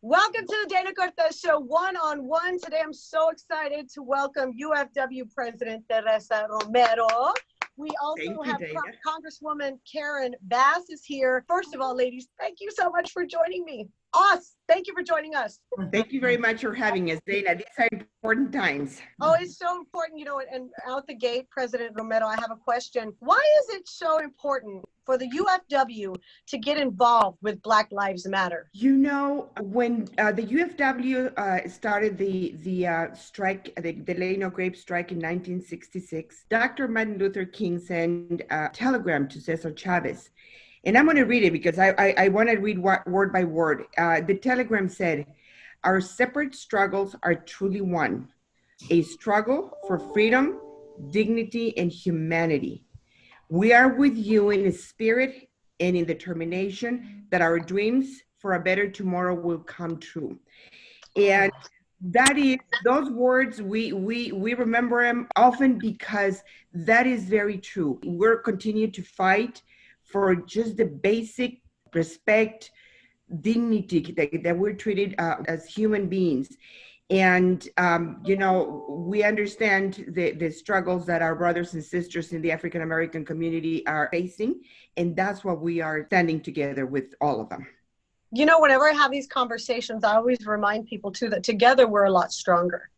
Welcome to the Dana Cortez Show, one-on-one. Today, I'm so excited to welcome UFW President Teresa Romero. We also have Congresswoman Karen Bass is here. First of all, ladies, thank you so much for joining me. Thank you for joining us. Thank you very much for having us, Dana. These are important times. Oh, it's so important, and out the gate, President Romero, I have a question. Why is it so important for the UFW to get involved with Black Lives Matter? When the UFW started the strike, the Delano Grape strike in 1966, Dr. Martin Luther King sent a telegram to Cesar Chavez. And I'm going to read it because I want to read word by word. The telegram said, "Our separate struggles are truly one, a struggle for freedom, dignity, and humanity. We are with you in spirit and in determination that our dreams for a better tomorrow will come true." And that is, those words, we remember them often because that is very true. We're continuing to fight for just the basic respect, dignity that we're treated as human beings. And, we understand the struggles that our brothers and sisters in the African-American community are facing. And that's what we are standing together with all of them. Whenever I have these conversations, I always remind people too that together we're a lot stronger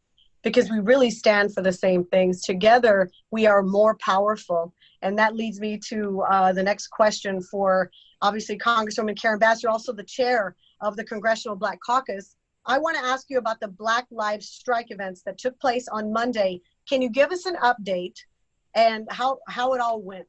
because we really stand for the same things. Together, we are more powerful. And that leads me to the next question for, obviously, Congresswoman Karen Bass. You're also the chair of the Congressional Black Caucus. I want to ask you about the Black Lives Strike events that took place on Monday. Can you give us an update and how it all went?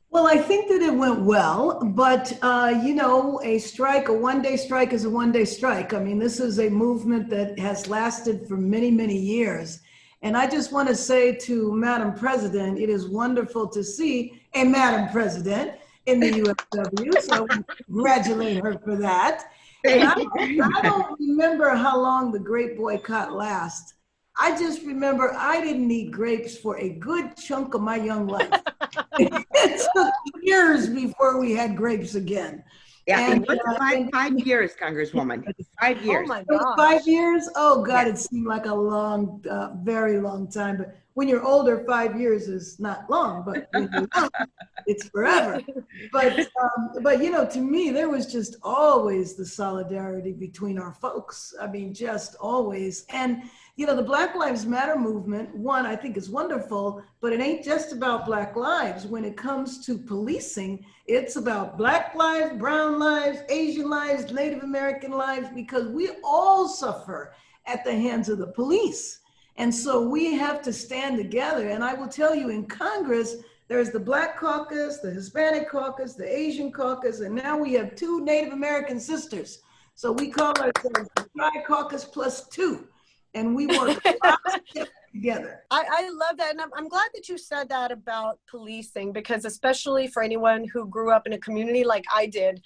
Well, I think that it went well, but a one-day strike is a one-day strike. I mean, this is a movement that has lasted for many, many years. And I just want to say to Madam President, it is wonderful to see a Madam President in the UFW, so congratulate her for that. And I don't remember how long the grape boycott lasts. I just remember I didn't eat grapes for a good chunk of my young life. It took years before we had grapes again. Yeah, and, it was 5 years, Congresswoman. 5 years. Oh my God. 5 years? Oh God, It seemed like a long, very long time. But when you're older, 5 years is not long, but when you're young, it's forever. But to me, there was just always the solidarity between our folks. I mean, just always. And the Black Lives Matter movement, one, I think is wonderful, but it ain't just about Black lives. When it comes to policing, it's about Black lives, brown lives, Asian lives, Native American lives, because we all suffer at the hands of the police. And so we have to stand together. And I will tell you, in Congress, there's the Black Caucus, the Hispanic Caucus, the Asian Caucus, and now we have 2 Native American sisters. So we call ourselves the Tri-Caucus plus 2. And we work together. I love that. And I'm glad that you said that about policing, because especially for anyone who grew up in a community like I did,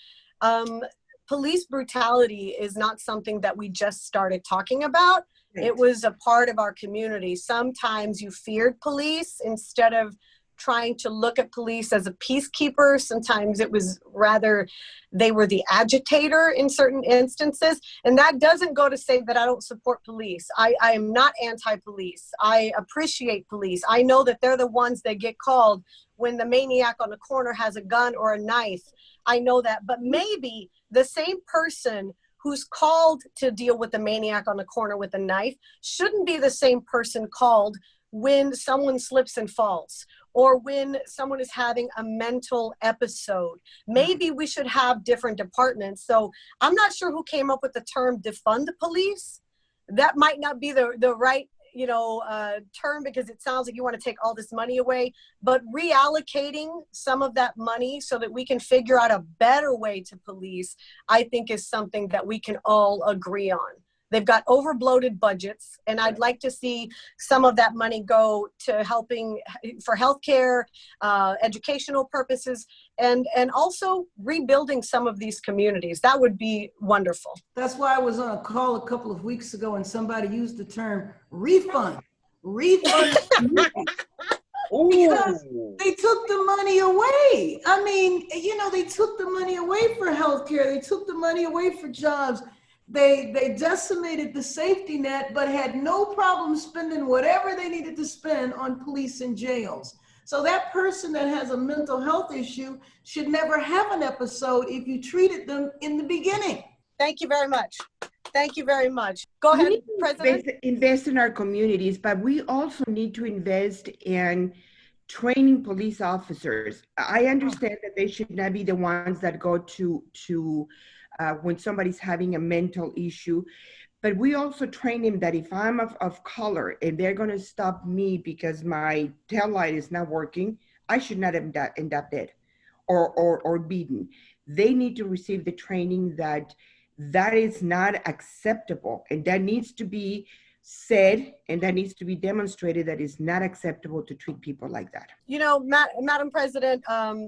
police brutality is not something that we just started talking about. Right. It was a part of our community. Sometimes you feared police instead of trying to look at police as a peacekeeper. Sometimes it was rather they were the agitator in certain instances. And that doesn't go to say that I don't support police. I am not anti-police. I appreciate police. I know that they're the ones that get called when the maniac on the corner has a gun or a knife. I know that. But maybe the same person who's called to deal with the maniac on the corner with a knife shouldn't be the same person called when someone slips and falls, or when someone is having a mental episode. Maybe we should have different departments. So I'm not sure who came up with the term defund the police. That might not be the right term, because it sounds like you want to take all this money away, but reallocating some of that money so that we can figure out a better way to police, I think is something that we can all agree on. They've got over-bloated budgets, and I'd like to see some of that money go to helping for healthcare, educational purposes, and also rebuilding some of these communities. That would be wonderful. That's why I was on a call a couple of weeks ago, and somebody used the term refund. Refund. Because they took the money away. I mean, they took the money away for healthcare. They took the money away for jobs. they decimated the safety net, but had no problem spending whatever they needed to spend on police and jails. So that person that has a mental health issue should never have an episode if you treated them in the beginning. Thank you very much. Thank you very much. Go ahead, President. Invest in our communities, but we also need to invest in training police officers. I understand that they should not be the ones that go to when somebody's having a mental issue, but we also train them that if I'm of color and they're going to stop me because my tail light is not working, I should not end up dead or beaten. They need to receive the training that is not acceptable, and that needs to be said, and that needs to be demonstrated that it's not acceptable to treat people like that. You know, Madam President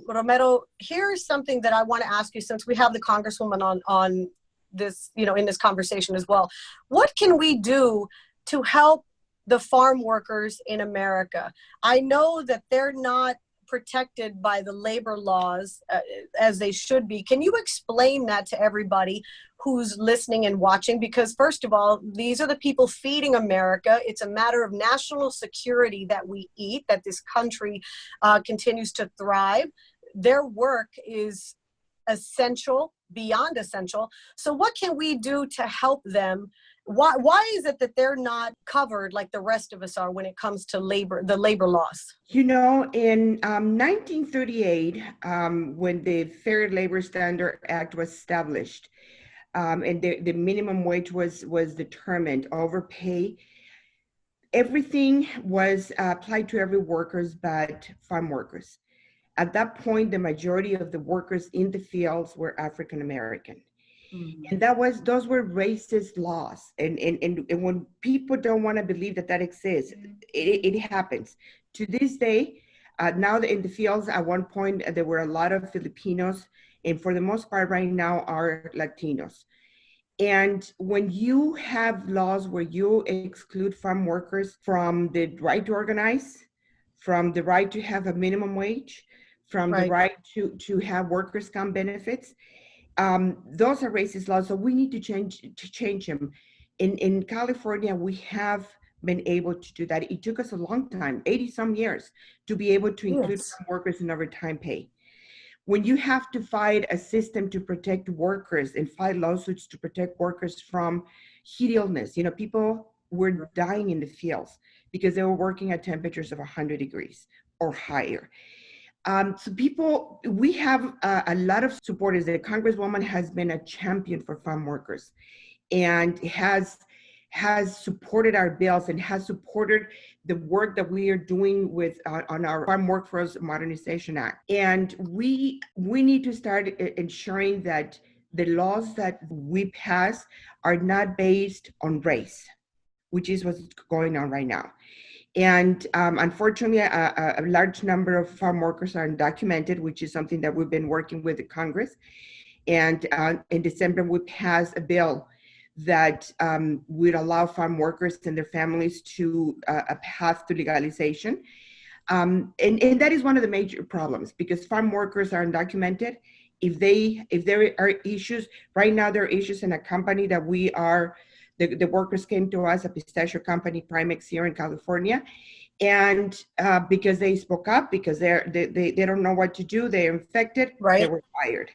Romero, here's something that I want to ask you, since we have the Congresswoman on this, you know, in this conversation as well. What can we do to help the farm workers in America? I know that they're not protected by the labor laws as they should be. Can you explain that to everybody who's listening and watching? Because first of all, these are the people feeding America. It's a matter of national security that we eat, that this country continues to thrive. Their work is essential, beyond essential. So what can we do to help them? Why is it that they're not covered like the rest of us are when it comes to labor, the labor laws? You know, in 1938, when the Fair Labor Standard Act was established, and the minimum wage was determined, overpay, everything was applied to every workers but farm workers. At that point, the majority of the workers in the fields were African American. And those were racist laws. And when people don't want to believe that exists, it happens. To this day, now in the fields, at one point, there were a lot of Filipinos, and for the most part right now are Latinos. And when you have laws where you exclude farm workers from the right to organize, from the right to have a minimum wage, from the right to have workers' comp benefits, those are racist laws, so we need to change them. In California, we have been able to do that. It took us a long time, 80-some years, to be able to include workers in overtime pay. When you have to fight a system to protect workers and fight lawsuits to protect workers from heat illness, you know, people were dying in the fields because they were working at temperatures of 100 degrees or higher. So we have a lot of supporters. The Congresswoman has been a champion for farm workers and has supported our bills and has supported the work that we are doing on our Farm Workforce Modernization Act. And we need to start ensuring that the laws that we pass are not based on race, which is what's going on right now. And unfortunately, a large number of farm workers are undocumented, which is something that we've been working with the Congress. And in December, we passed a bill that would allow farm workers and their families to a path to legalization. And that is one of the major problems, because farm workers are undocumented. If there are issues, right now there are issues in a company that the workers came to us, a pistachio company, Primex here in California, and because they spoke up, because they don't know what to do, they're infected, they were fired.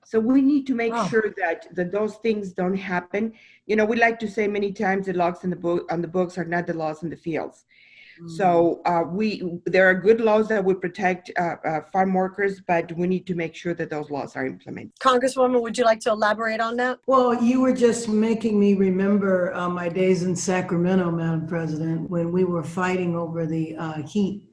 So we need to make sure that those things don't happen. You know, we like to say many times the laws on the books are not the laws in the fields. So there are good laws that would protect farm workers, but we need to make sure that those laws are implemented. Congresswoman, would you like to elaborate on that? Well, you were just making me remember my days in Sacramento, Madam President, when we were fighting over the heat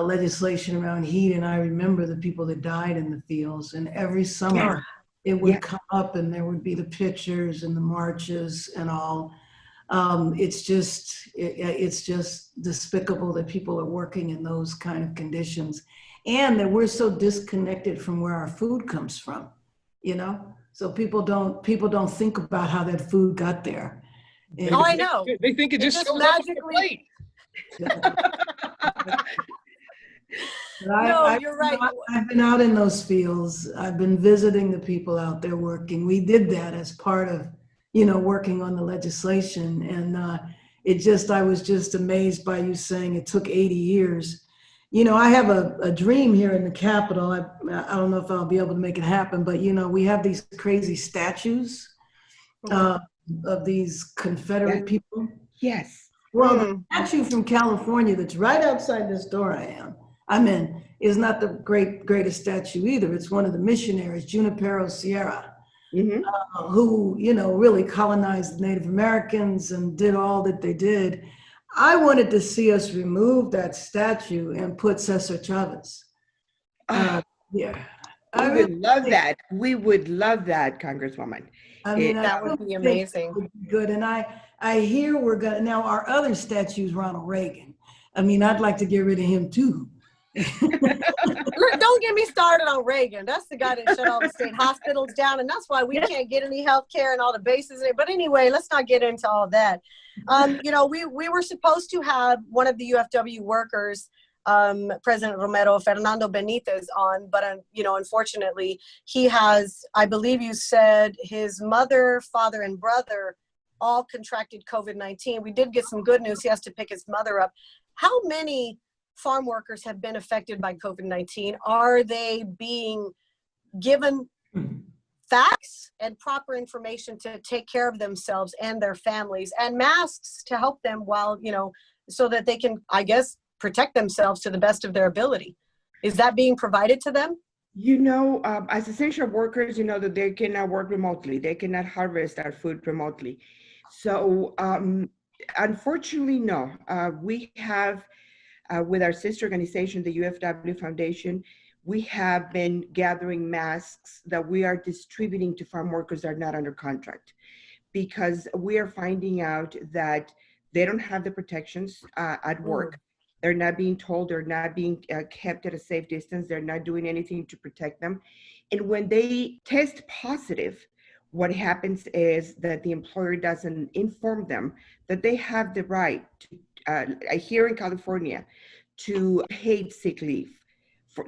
legislation around heat. And I remember the people that died in the fields, and every summer it would come up and there would be the pictures and the marches and all. It's just despicable that people are working in those kind of conditions, and that we're so disconnected from where our food comes from, you know? So people don't think about how that food got there. And I know. They think it just shows magically. No, you're right. I've been out in those fields. I've been visiting the people out there working. We did that as part of, working on the legislation. And I was just amazed by you saying it took 80 years. I have a dream here in the Capitol. I don't know if I'll be able to make it happen, but we have these crazy statues of these Confederate people. Yes. Well, the statue from California that's right outside this door I'm in, is not the greatest statue either. It's one of the missionaries, Junipero Sierra, who, really colonized the Native Americans and did all that they did. I wanted to see us remove that statue and put Cesar Chavez. Yeah. We would love that. We would love that, Congresswoman. I mean, that would be amazing. Would be good. And I hear we're going to, now our other statue is Ronald Reagan. I mean, I'd like to get rid of him too. Don't get me started on Reagan. That's the guy that shut all the state hospitals down, and that's why we can't get any health care and all the bases. But anyway, let's not get into all that. We were supposed to have one of the UFW workers, President Romero, Fernando Benitez, on, but unfortunately, he has, I believe you said, his mother, father, and brother all contracted COVID-19. We did get some good news. He has to pick his mother up. How many farm workers have been affected by COVID-19? Are they being given facts and proper information to take care of themselves and their families, and masks to help them while, so that they can, I guess, protect themselves to the best of their ability? Is that being provided to them? As essential workers, that they cannot work remotely. They cannot harvest our food remotely. So unfortunately, no. We have, with our sister organization, the UFW Foundation, we have been gathering masks that we are distributing to farm workers that are not under contract, because we are finding out that they don't have the protections at work. They're not being told, they're not being kept at a safe distance, they're not doing anything to protect them. And when they test positive, what happens is that the employer doesn't inform them that they have the right to, here in California, to paid sick leave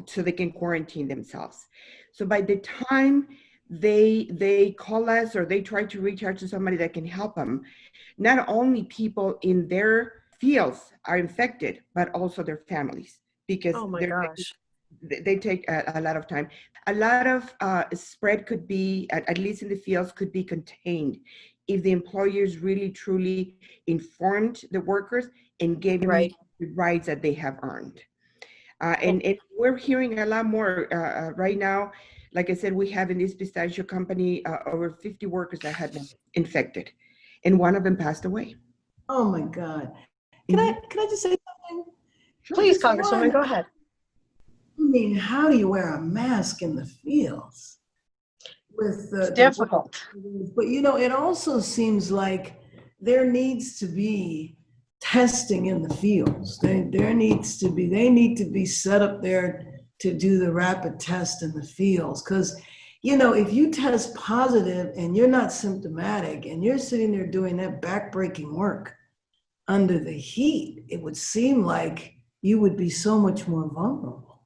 so they can quarantine themselves. So by the time they call us or they try to reach out to somebody that can help them, not only people in their fields are infected, but also their families, because they take a lot of time. A lot of spread could be, at least in the fields, could be contained if the employers really truly informed the workers and gave them the rights that they have earned. And we're hearing a lot more right now. Like I said, we have in this pistachio company over 50 workers that had been infected, and one of them passed away. Oh my God. Can I just say something? Sure. Please, Congresswoman, go ahead. I mean, how do you wear a mask in the fields? It's difficult. But it also seems like there needs to be testing in the fields. They need to be set up there to do the rapid test in the fields. Because, if you test positive and you're not symptomatic and you're sitting there doing that backbreaking work under the heat, it would seem like you would be so much more vulnerable.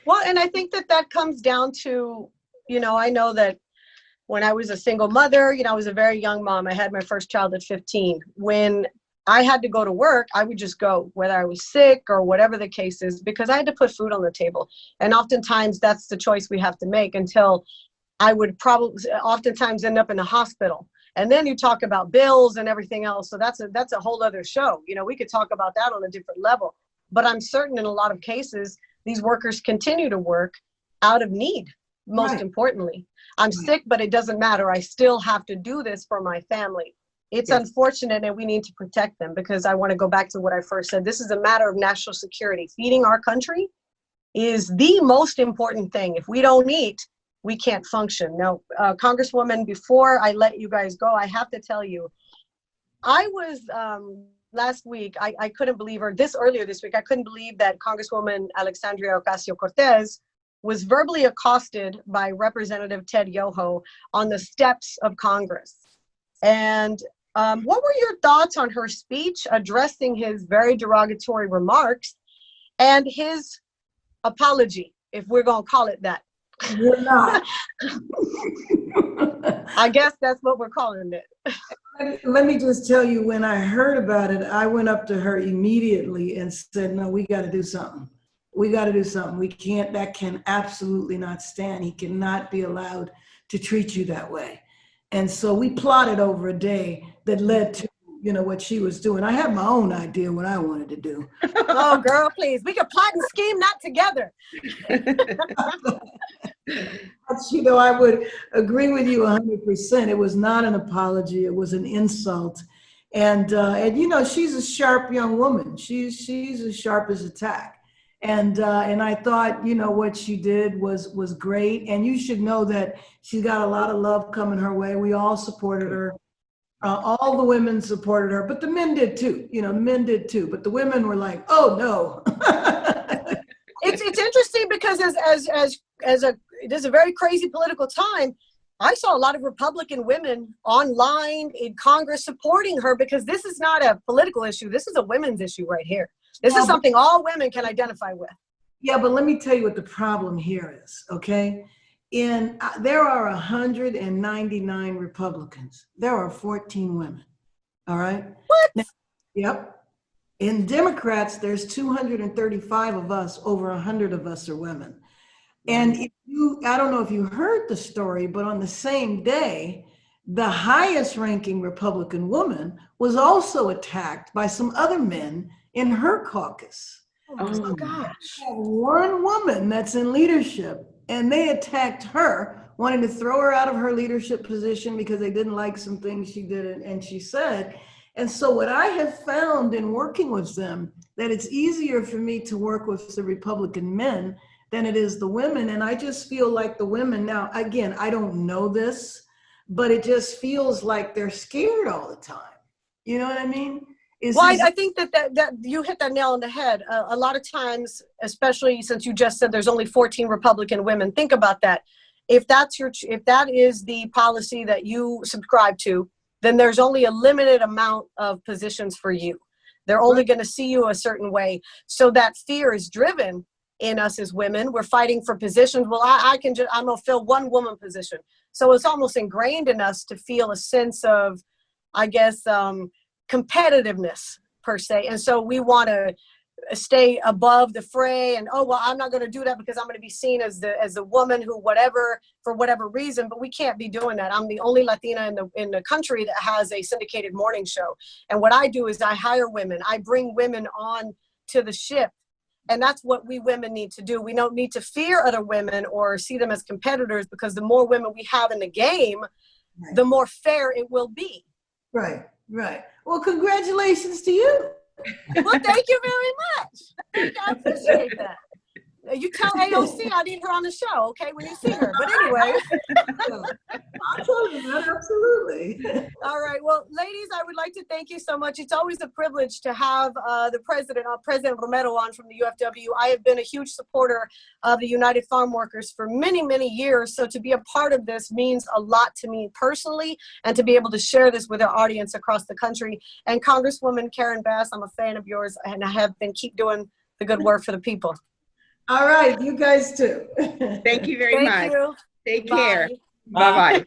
Well, and I think that comes down to, I know that when I was a single mother, I was a very young mom. I had my first child at 15. When I had to go to work, I would just go, whether I was sick or whatever the case is, because I had to put food on the table. And oftentimes that's the choice we have to make, until I would oftentimes end up in the hospital. And then you talk about bills and everything else. So that's a whole other show. We could talk about that on a different level. But I'm certain in a lot of cases, these workers continue to work out of need, most importantly. I'm sick, but it doesn't matter. I still have to do this for my family. It's unfortunate, and we need to protect them, because I want to go back to what I first said. This is a matter of national security. Feeding our country is the most important thing. If we don't eat, we can't function. Now, Congresswoman, before I let you guys go, I have to tell you, I was last week, I couldn't believe, or earlier this week, I couldn't believe that Congresswoman Alexandria Ocasio-Cortez was verbally accosted by Representative Ted Yoho on the steps of Congress. And what were your thoughts on her speech addressing his very derogatory remarks and his apology, if we're going to call it that? You're not. I guess that's what we're calling it. Let me just tell you, when I heard about it, I went up to her immediately and said, no, we got to do something. We got to do something. We can't, that can absolutely not stand. He cannot be allowed to treat you that way. And so we plotted over a day that led to, you know, what she was doing. I had my own idea what I wanted to do. Oh, girl, please. We could plot and scheme, not together. But, you know, I would agree with you 100%. It was not an apology. It was an insult. And you know, she's a sharp young woman. She's as sharp as a tack. And I thought, you know, what she did was great. And you should know that she's got a lot of love coming her way. We all supported her. All the women supported her, but the men did too. You know, the men did too. But the women were like, "Oh no." It's interesting because it is a very crazy political time. I saw a lot of Republican women online in Congress supporting her because this is not a political issue. This is a women's issue right here. This is something all women can identify with. Yeah, but let me tell you what the problem here is, okay? There are 199 Republicans. There are 14 women, all right? What? Now, yep. In Democrats, there's 235 of us, over 100 of us are women. And I don't know if you heard the story, but on the same day, the highest ranking Republican woman was also attacked by some other men in her caucus. Oh my gosh. One woman that's in leadership, and they attacked her, wanting to throw her out of her leadership position because they didn't like some things she did and she said. And so what I have found in working with them, that it's easier for me to work with the Republican men than it is the women. And I just feel like the women now, again, I don't know this, but it just feels like they're scared all the time. You know what I mean? I think that you hit that nail on the head. A lot of times, especially since you just said there's only 14 Republican women, think about that. If that is the policy that you subscribe to, then there's only a limited amount of positions for you. They're only going to see you a certain way. So that fear is driven in us as women. We're fighting for positions. Well, I'm going to fill one woman position. So it's almost ingrained in us to feel a sense of, I guess, competitiveness per se. And so we want to stay above the fray and, oh, well, I'm not going to do that because I'm going to be seen as the woman who for whatever reason, but we can't be doing that. I'm the only Latina in the country that has a syndicated morning show. And what I do is I hire women. I bring women on to the ship. And that's what we women need to do. We don't need to fear other women or see them as competitors, because the more women we have in the game, right, the more fair it will be. Right, right. Well, congratulations to you. Well, thank you very much. I appreciate that. You tell AOC I need her on the show, okay, when you see her. But anyway. I'll tell you that, absolutely. All right. Well, ladies, I would like to thank you so much. It's always a privilege to have President Romero on from the UFW. I have been a huge supporter of the United Farm Workers for many, many years. So to be a part of this means a lot to me personally, and to be able to share this with our audience across the country. And Congresswoman Karen Bass, I'm a fan of yours, and I have been keep doing the good work for the people. All right, you guys too. Thank you very much. Thank you. Take care. Bye-bye.